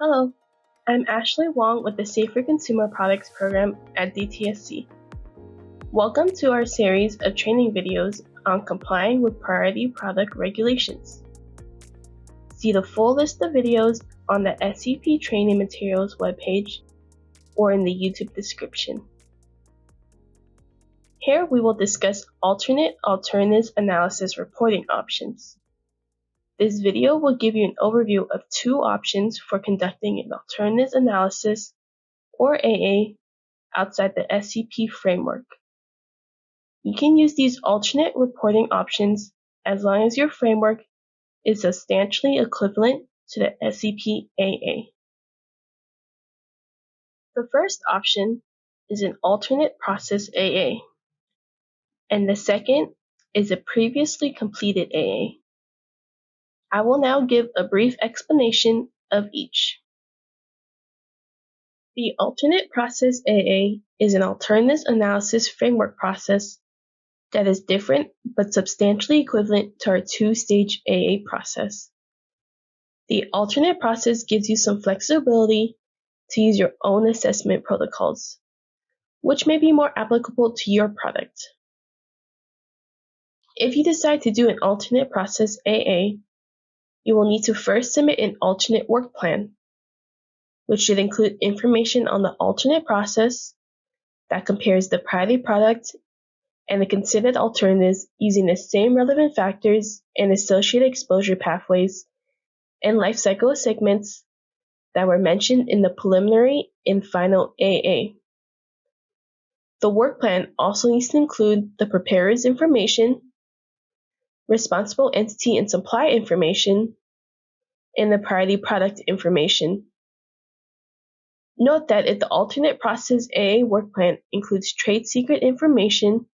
Hello, I'm Ashley Wong with the Safer Consumer Products Program at DTSC. Welcome to our series of training videos on complying with priority product regulations. See the full list of videos on the SCP training materials webpage or in the YouTube description. Here we will discuss alternate alternatives analysis reporting options. This video will give you an overview of two options for conducting an alternatives analysis, or AA, outside the SCP framework. You can use these alternate reporting options as long as your framework is substantially equivalent to the SCP AA. The first option is an alternate process AA, and the second is a previously completed AA. I will now give a brief explanation of each. The alternate process AA is an alternatives analysis framework process that is different but substantially equivalent to our two-stage AA process. The alternate process gives you some flexibility to use your own assessment protocols, which may be more applicable to your product. If you decide to do an alternate process AA, you will need to first submit an alternate work plan, which should include information on the alternate process that compares the priority product and the considered alternatives using the same relevant factors and associated exposure pathways and life cycle segments that were mentioned in the preliminary and final AA. The work plan also needs to include the preparer's information, responsible entity and supply information, and the priority product information. Note that if the alternate process AA work plan includes trade secret information,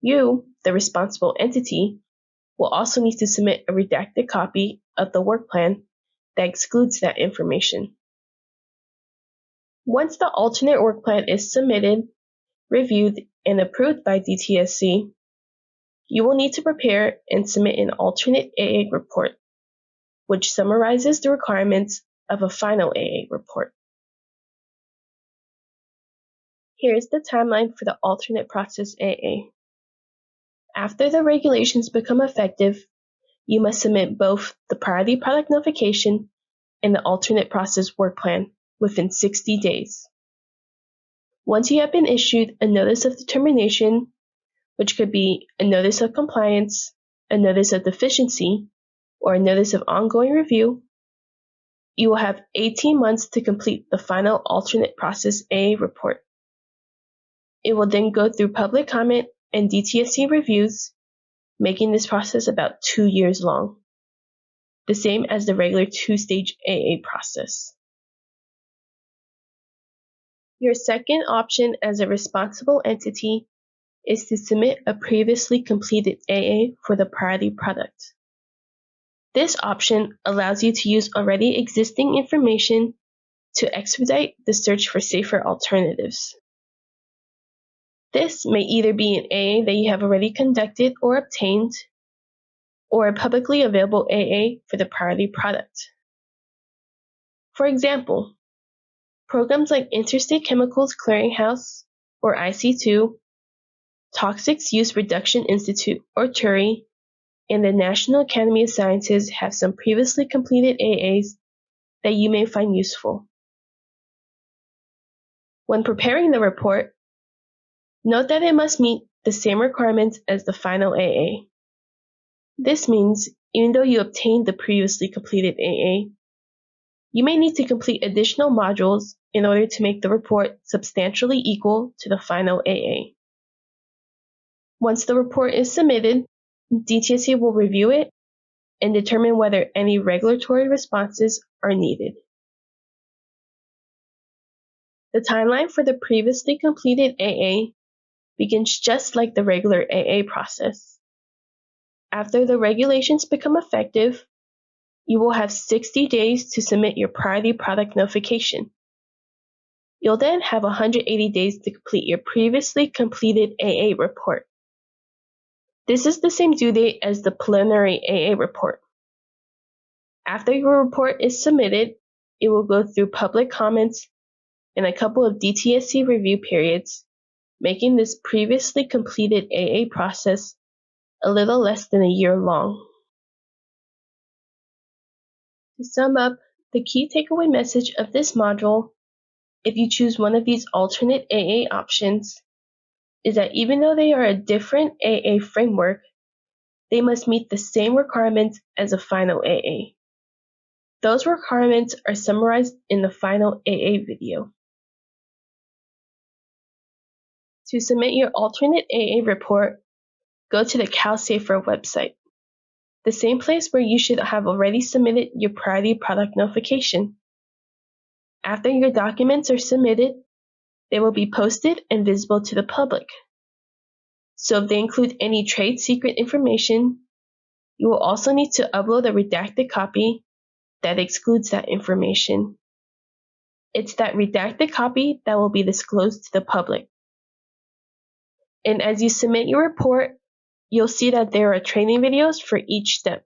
you, the responsible entity, will also need to submit a redacted copy of the work plan that excludes that information. Once the alternate work plan is submitted, reviewed, and approved by DTSC, you will need to prepare and submit an alternate AA report, which summarizes the requirements of a final AA report. Here is the timeline for the alternate process AA. After the regulations become effective, you must submit both the priority product notification and the alternate process work plan within 60 days. Once you have been issued a notice of determination, which could be a notice of compliance, a notice of deficiency, or a notice of ongoing review, you will have 18 months to complete the final alternate process AA report. It will then go through public comment and DTSC reviews, making this process about 2 years long, the same as the regular two-stage AA process. Your second option as a responsible entity is to submit a previously completed AA for the priority product. This option allows you to use already existing information to expedite the search for safer alternatives. This may either be an AA that you have already conducted or obtained, or a publicly available AA for the priority product. For example, programs like Interstate Chemicals Clearinghouse, or IC2, Toxics Use Reduction Institute, or TURI, and the National Academy of Sciences have some previously completed AAs that you may find useful. When preparing the report, note that it must meet the same requirements as the final AA. This means, even though you obtained the previously completed AA, you may need to complete additional modules in order to make the report substantially equal to the final AA. Once the report is submitted, DTSC will review it and determine whether any regulatory responses are needed. The timeline for the previously completed AA begins just like the regular AA process. After the regulations become effective, you will have 60 days to submit your priority product notification. You'll then have 180 days to complete your previously completed AA report. This is the same due date as the preliminary AA report. After your report is submitted, it will go through public comments and a couple of DTSC review periods, making this previously completed AA process a little less than a year long. To sum up, the key takeaway message of this module, if you choose one of these alternate AA options, is that even though they are a different AA framework, they must meet the same requirements as a final AA. Those requirements are summarized in the final AA video. To submit your alternate AA report, go to the CalSafer website, the same place where you should have already submitted your priority product notification. After your documents are submitted, they will be posted and visible to the public. So if they include any trade secret information, you will also need to upload a redacted copy that excludes that information. It's that redacted copy that will be disclosed to the public. And as you submit your report, you'll see that there are training videos for each step.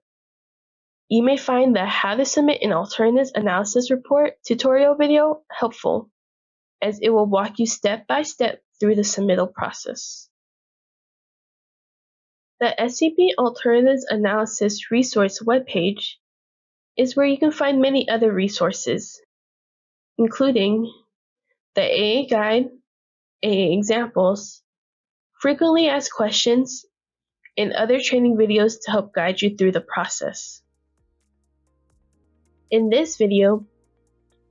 You may find the How to Submit an Alternatives Analysis Report tutorial video helpful, as it will walk you step by step through the submittal process. The SCP Alternatives Analysis Resource webpage is where you can find many other resources, including the AA Guide, AA Examples, frequently asked questions, and other training videos to help guide you through the process. In this video,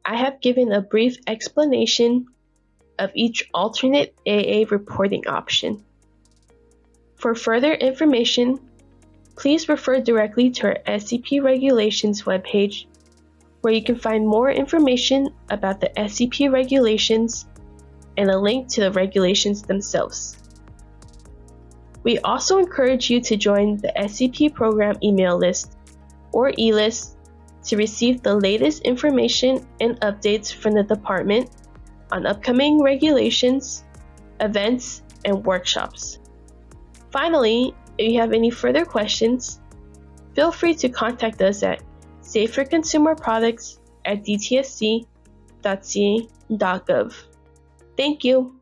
I have given a brief explanation of each alternate AA reporting option. For further information, please refer directly to our SCP Regulations webpage, where you can find more information about the SCP regulations and a link to the regulations themselves. We also encourage you to join the SCP Program email list, or eList, to receive the latest information and updates from the department on upcoming regulations, events, and workshops. Finally, if you have any further questions, feel free to contact us at saferconsumerproducts@dtsc.ca.gov. Thank you.